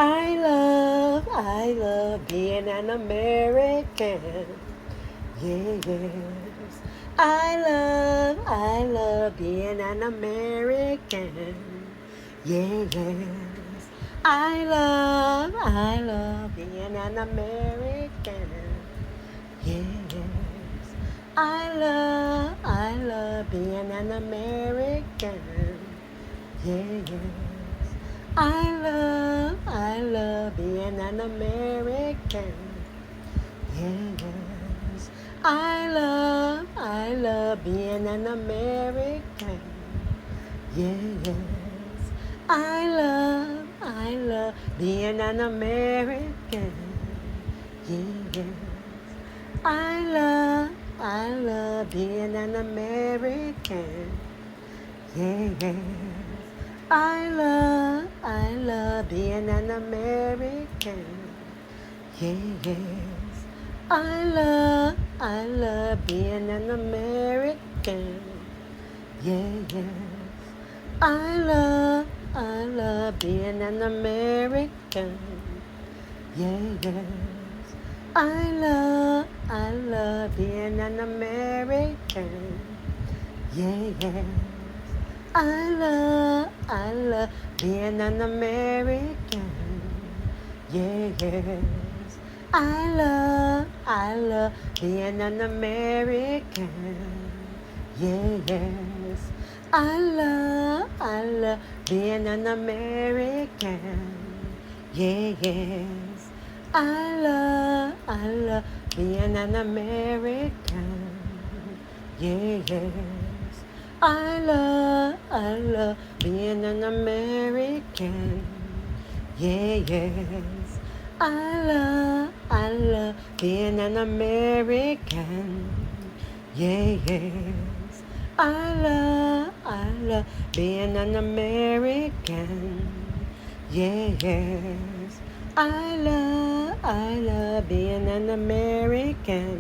I love being an American. Yeah, yes. I love being an American. Yeah, yes. I love being an American. Yeah, yes. I love being an American. Yeah, yes. I love being an American. Yeah, yes. I love being an American. Yeah, yes. I love being an American. Yeah, yes. I love being an American. Yeah, yes. I love being an American. Yeah, yes. I love being an American. Yeah, yes. I love being an American. Yeah, yes. I love being an American. Yeah, yes. I love being an American. Yeah, yes. I love being an American. Yeah, yes. I love being an American. Yeah, yes. I love being an American. Yeah, yes. I love being an American. Yeah, yes. I love being an American. Yeah, yes. I love being an American. Yeah, yes. I love being an American.